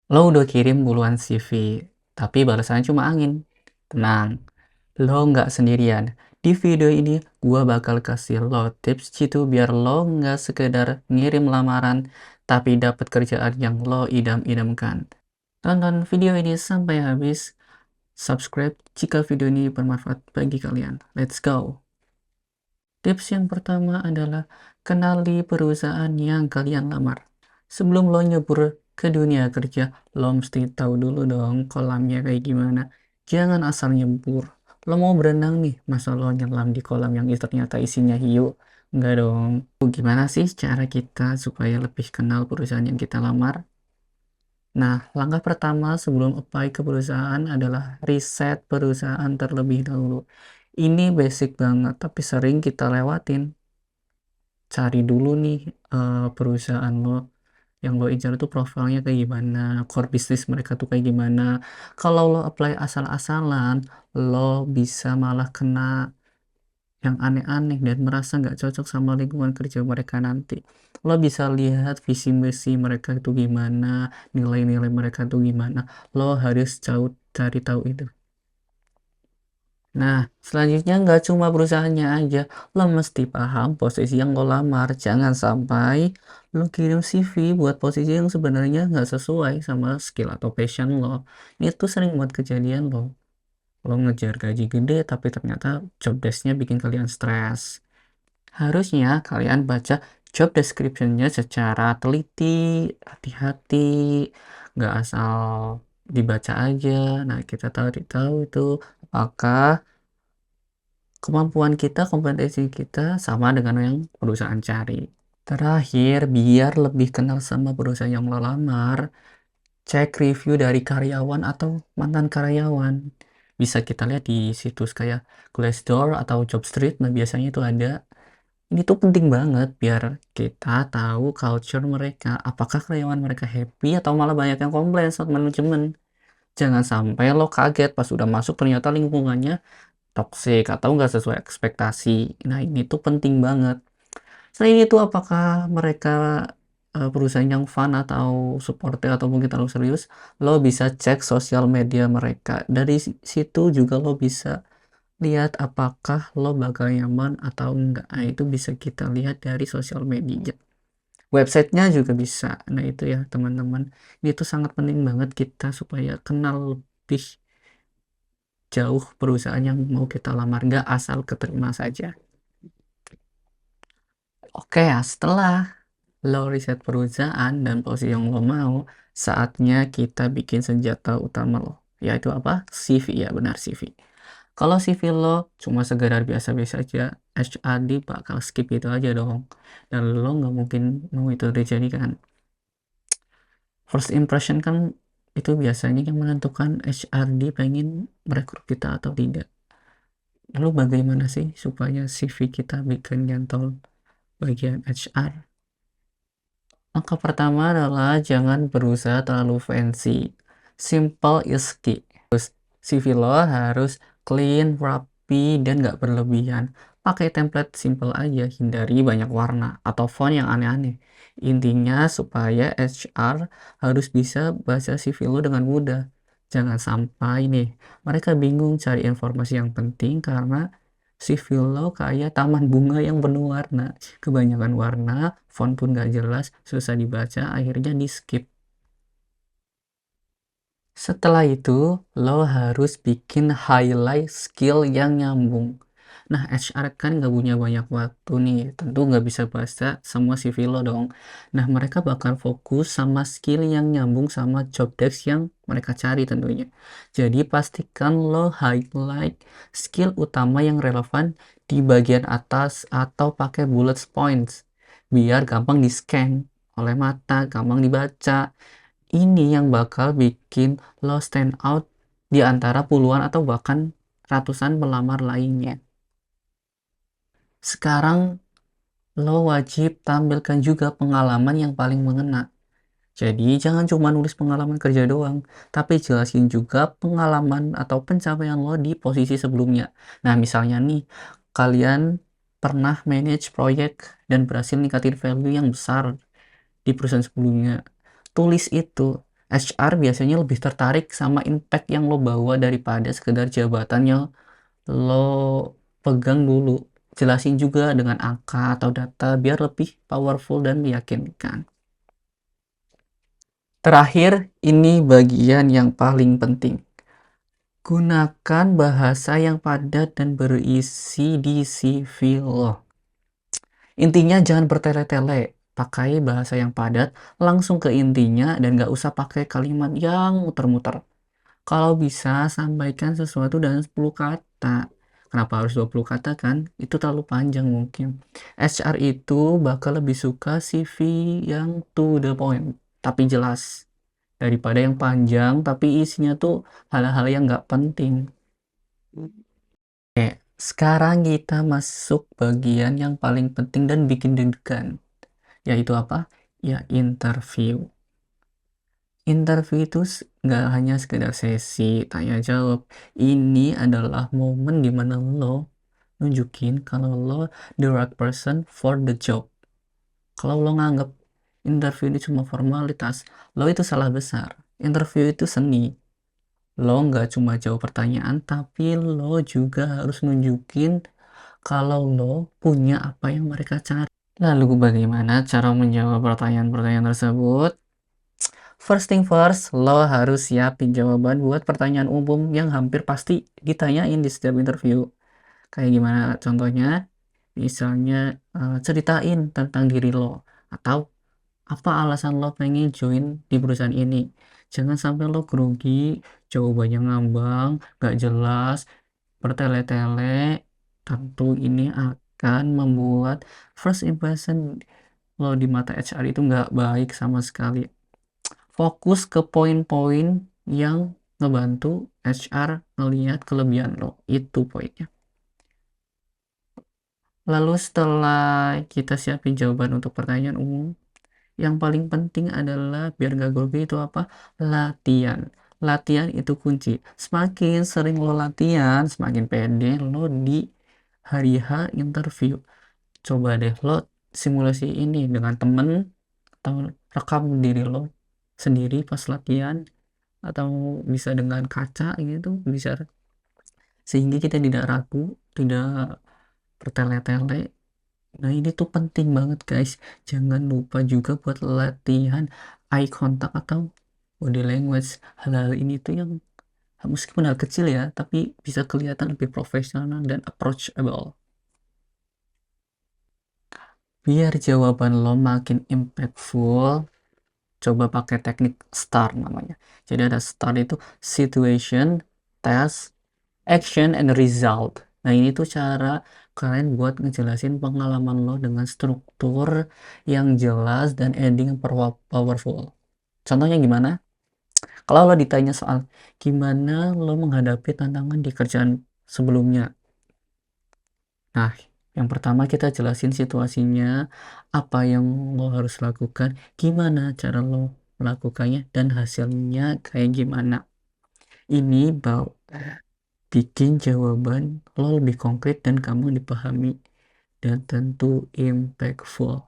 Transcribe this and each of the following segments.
Lo udah kirim puluhan CV, tapi balasannya cuma angin. Tenang, lo nggak sendirian. Di video ini, gua bakal kasih lo tips gitu biar lo nggak sekedar ngirim lamaran, tapi dapat kerjaan yang lo idam-idamkan. Tonton video ini sampai habis. Subscribe jika video ini bermanfaat bagi kalian. Let's go! Tips yang pertama adalah kenali perusahaan yang kalian lamar. Sebelum lo nyebur ke dunia kerja, lo mesti tahu dulu dong kolamnya kayak gimana. Jangan asal nyebur. Lo mau berenang nih, masa lo nyelam di kolam yang ternyata isinya hiu? Enggak dong. Gimana sih cara kita supaya lebih kenal perusahaan yang kita lamar? Nah, langkah pertama sebelum apply ke perusahaan adalah riset perusahaan terlebih dahulu. Ini basic banget, tapi sering kita lewatin. Cari dulu nih perusahaan lo yang lo incar itu profilnya kayak gimana, core bisnis mereka tuh kayak gimana. Kalau lo apply asal-asalan, lo bisa malah kena yang aneh-aneh dan merasa nggak cocok sama lingkungan kerja mereka nanti. Lo bisa lihat visi misi mereka itu gimana, nilai-nilai mereka itu gimana. Lo harus cari tahu itu. Nah, selanjutnya nggak cuma perusahaannya aja, lo mesti paham posisi yang lo lamar. Jangan sampai lo kirim CV buat posisi yang sebenarnya nggak sesuai sama skill atau passion lo. Ini tuh sering buat kejadian lo. Lo ngejar gaji gede, tapi ternyata job desk-nya bikin kalian stres. Harusnya kalian baca job description-nya secara teliti, hati-hati, nggak asal dibaca aja. Nah, kita tahu itu apakah kemampuan kita, kompetensi kita sama dengan yang perusahaan cari. Terakhir, biar lebih kenal sama perusahaan yang lo lamar, cek review dari karyawan atau mantan karyawan. Bisa kita lihat di situs kayak Glassdoor atau Jobstreet, nah biasanya itu ada. Ini tuh penting banget biar kita tahu culture mereka, apakah karyawan mereka happy atau malah banyak yang komplain saat manajemen. Jangan sampai lo kaget pas udah masuk ternyata lingkungannya toxic atau nggak sesuai ekspektasi. Nah, ini tuh penting banget. Selain itu, apakah mereka perusahaan yang fun atau supportive atau mungkin terlalu serius? Lo bisa cek sosial media mereka. Dari situ juga lo bisa lihat apakah lo bakal nyaman atau enggak. Nah, itu bisa kita lihat dari sosial media. Websitenya juga bisa. Nah, itu ya teman-teman. Ini tuh sangat penting banget kita supaya kenal lebih jauh perusahaan yang mau kita lamar. Nggak asal keterima saja. Oke ya, setelah lo riset perusahaan dan posisi yang lo mau, saatnya kita bikin senjata utama lo. Yaitu apa? CV, ya benar CV. Kalau CV lo cuma sekedar biasa-biasa aja, HRD bakal skip itu aja dong. Dan lo nggak mungkin mau itu terjadi kan. First impression kan itu biasanya yang menentukan HRD pengen merekrut kita atau tidak. Lalu bagaimana sih supaya CV kita bikin nyantol bagian HR? Langkah pertama adalah jangan berusaha terlalu fancy. Simple is key. CV lo harus clean, rapi, dan nggak berlebihan. Pakai template simple aja, hindari banyak warna atau font yang aneh-aneh. Intinya supaya HR harus bisa baca CV lo dengan mudah. Jangan sampai nih, mereka bingung cari informasi yang penting karena CV lo kayak taman bunga yang penuh warna. Kebanyakan warna, font pun nggak jelas, susah dibaca, akhirnya di skip. Setelah itu, lo harus bikin highlight skill yang nyambung. Nah, HR kan nggak punya banyak waktu nih, tentu nggak bisa baca semua CV lo dong. Nah, mereka bakal fokus sama skill yang nyambung sama job desk yang mereka cari tentunya. Jadi, pastikan lo highlight skill utama yang relevan di bagian atas atau pakai bullet points, biar gampang di-scan oleh mata, gampang dibaca. Ini yang bakal bikin lo stand out di antara puluhan atau bahkan ratusan pelamar lainnya. Sekarang lo wajib tampilkan juga pengalaman yang paling mengena. Jadi jangan cuma nulis pengalaman kerja doang, tapi jelasin juga pengalaman atau pencapaian lo di posisi sebelumnya. Nah, misalnya nih, kalian pernah manage proyek dan berhasil ningkatin value yang besar di perusahaan sebelumnya. Tulis itu. HR biasanya lebih tertarik sama impact yang lo bawa daripada sekedar jabatan yang lo pegang dulu. Jelasin juga dengan angka atau data biar lebih powerful dan meyakinkan. Terakhir, ini bagian yang paling penting. Gunakan bahasa yang padat dan berisi di CV lo. Intinya jangan bertele-tele. Pakai bahasa yang padat, langsung ke intinya, dan gak usah pakai kalimat yang muter-muter. Kalau bisa, sampaikan sesuatu dalam 10 kata. Kenapa harus 20 kata kan? Itu terlalu panjang mungkin. HR itu bakal lebih suka CV yang to the point, tapi jelas. Daripada yang panjang, tapi isinya tuh hal-hal yang gak penting. Oke, sekarang kita masuk bagian yang paling penting dan bikin deg-degan. Yaitu apa? Ya, interview. Interview itu nggak hanya sekedar sesi tanya jawab. Ini adalah momen dimana lo nunjukin kalau lo the right person for the job. Kalau lo nganggap interview ini cuma formalitas, lo itu salah besar. Interview itu seni. Lo nggak cuma jawab pertanyaan, tapi lo juga harus nunjukin kalau lo punya apa yang mereka cari. Lalu bagaimana cara menjawab pertanyaan-pertanyaan tersebut? First thing first, lo harus siapin jawaban buat pertanyaan umum yang hampir pasti ditanyain di setiap interview. Kayak gimana contohnya? Misalnya ceritain tentang diri lo, atau apa alasan lo pengen join di perusahaan ini. Jangan sampai lo grogi, jawabannya ngambang, gak jelas, bertele-tele. Tentu ini akan membuat first impression lo di mata HR itu nggak baik sama sekali. Fokus ke poin-poin yang ngebantu HR ngelihat kelebihan lo. Itu poinnya. Lalu setelah kita siapin jawaban untuk pertanyaan umum, yang paling penting adalah biar gak grogi itu apa? Latihan. Latihan itu kunci. Semakin sering lo latihan, semakin pede lo di hari H interview. Coba deh lo simulasi ini dengan temen, atau rekam diri lo sendiri pas latihan, atau bisa dengan kaca gitu, bisa, sehingga kita tidak ragu, tidak bertele-tele. Nah, ini tuh penting banget guys. Jangan lupa juga buat latihan eye contact atau body language. Hal-hal ini tuh yang meskipun hal kecil ya, tapi bisa kelihatan lebih profesional dan approachable. Biar jawaban lo makin impactful, coba pakai teknik STAR namanya. Jadi ada STAR itu situation, task, action, and result. Nah, ini tuh cara kalian buat ngejelasin pengalaman lo dengan struktur yang jelas dan ending yang powerful. Contohnya gimana? Kalau lo ditanya soal gimana lo menghadapi tantangan di kerjaan sebelumnya. Nah, yang pertama kita jelasin situasinya, apa yang lo harus lakukan, gimana cara lo melakukannya, dan hasilnya kayak gimana. Ini bikin jawaban lo lebih konkret dan kamu dipahami, dan tentu impactful.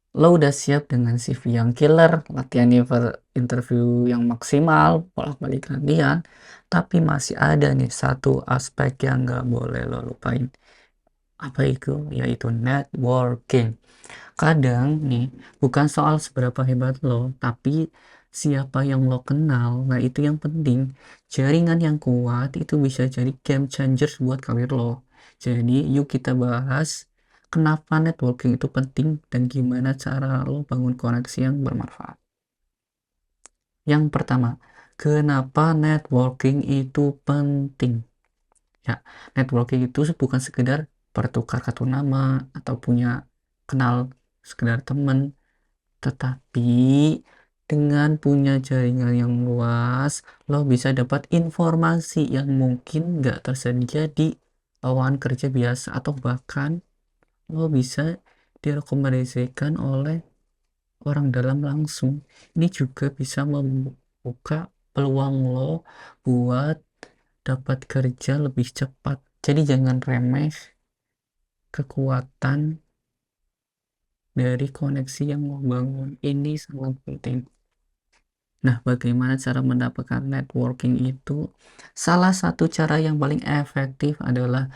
Lo udah siap dengan CV yang killer, latihan interview yang maksimal, bolak-balik latihan, tapi masih ada nih satu aspek yang gak boleh lo lupain. Apa itu? Yaitu networking. Kadang nih, bukan soal seberapa hebat lo, tapi siapa yang lo kenal. Nah, itu yang penting. Jaringan yang kuat itu bisa jadi game changer buat karir lo. Jadi, yuk kita bahas kenapa networking itu penting dan gimana cara lo bangun koneksi yang bermanfaat. Yang pertama, kenapa networking itu penting? Ya, networking itu bukan sekedar bertukar kartu nama atau punya kenal sekedar temen, tetapi dengan punya jaringan yang luas, lo bisa dapat informasi yang mungkin nggak tersedia di lowongan kerja biasa, atau bahkan lo bisa direkomendasikan oleh orang dalam langsung. Ini juga bisa membuka peluang lo buat dapat kerja lebih cepat. Jadi jangan remeh kekuatan dari koneksi yang lo bangun. Ini sangat penting. Nah, bagaimana cara mendapatkan networking itu? Salah satu cara yang paling efektif adalah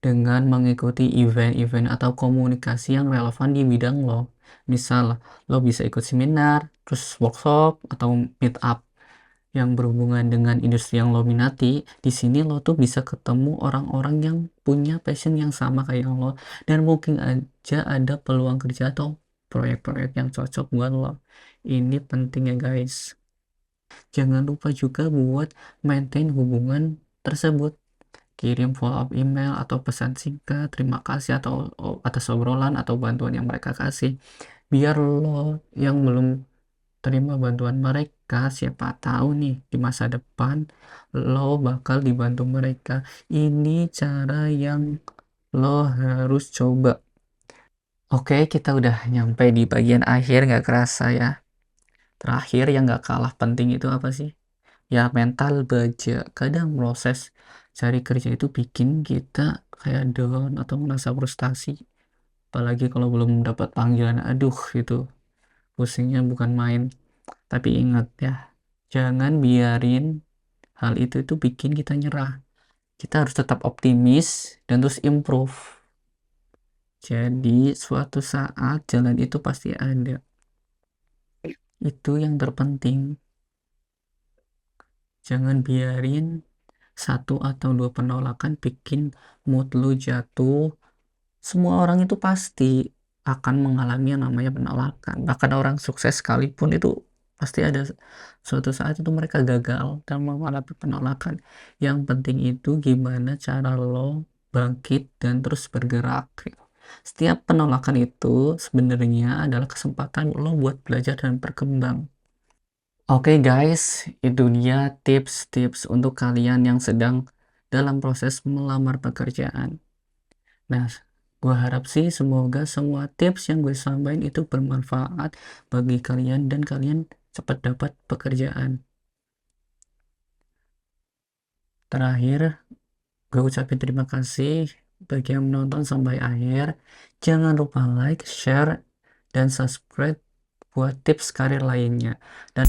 dengan mengikuti event-event atau komunikasi yang relevan di bidang lo. Misal, lo bisa ikut seminar, terus workshop, atau meet up yang berhubungan dengan industri yang lo minati. Di sini lo tuh bisa ketemu orang-orang yang punya passion yang sama kayak lo, dan mungkin aja ada peluang kerja atau proyek-proyek yang cocok buat lo. Ini penting ya guys. Jangan lupa juga buat maintain hubungan tersebut. Kirim follow up email atau pesan singkat terima kasih atau atas obrolan atau bantuan yang mereka kasih. Biar lo yang belum terima bantuan mereka, siapa tahu nih di masa depan lo bakal dibantu mereka. Ini cara yang lo harus coba. Oke, kita udah nyampe di bagian akhir, nggak kerasa ya. Terakhir yang nggak kalah penting itu apa sih? Ya, mental baja. Kadang proses cari kerja itu bikin kita kayak down atau merasa frustasi, apalagi kalau belum dapat panggilan. Aduh, itu pusingnya bukan main. Tapi ingat ya, jangan biarin hal itu bikin kita nyerah. Kita harus tetap optimis dan terus improve. Jadi suatu saat jalan itu pasti ada. Itu yang terpenting. Jangan biarin satu atau dua penolakan bikin mood lu jatuh. Semua orang itu pasti akan mengalami yang namanya penolakan. Bahkan orang sukses sekalipun itu pasti ada suatu saat itu mereka gagal dan mengalami penolakan. Yang penting itu gimana cara lo bangkit dan terus bergerak. Setiap penolakan itu sebenarnya adalah kesempatan lo buat belajar dan berkembang. Oke guys, itu dia tips-tips untuk kalian yang sedang dalam proses melamar pekerjaan. Nah, gue harap sih semoga semua tips yang gue sampaikan itu bermanfaat bagi kalian dan kalian cepat dapat pekerjaan. Terakhir, gue ucapin terima kasih bagi yang menonton sampai akhir. Jangan lupa like, share, dan subscribe buat tips karir lainnya. Dan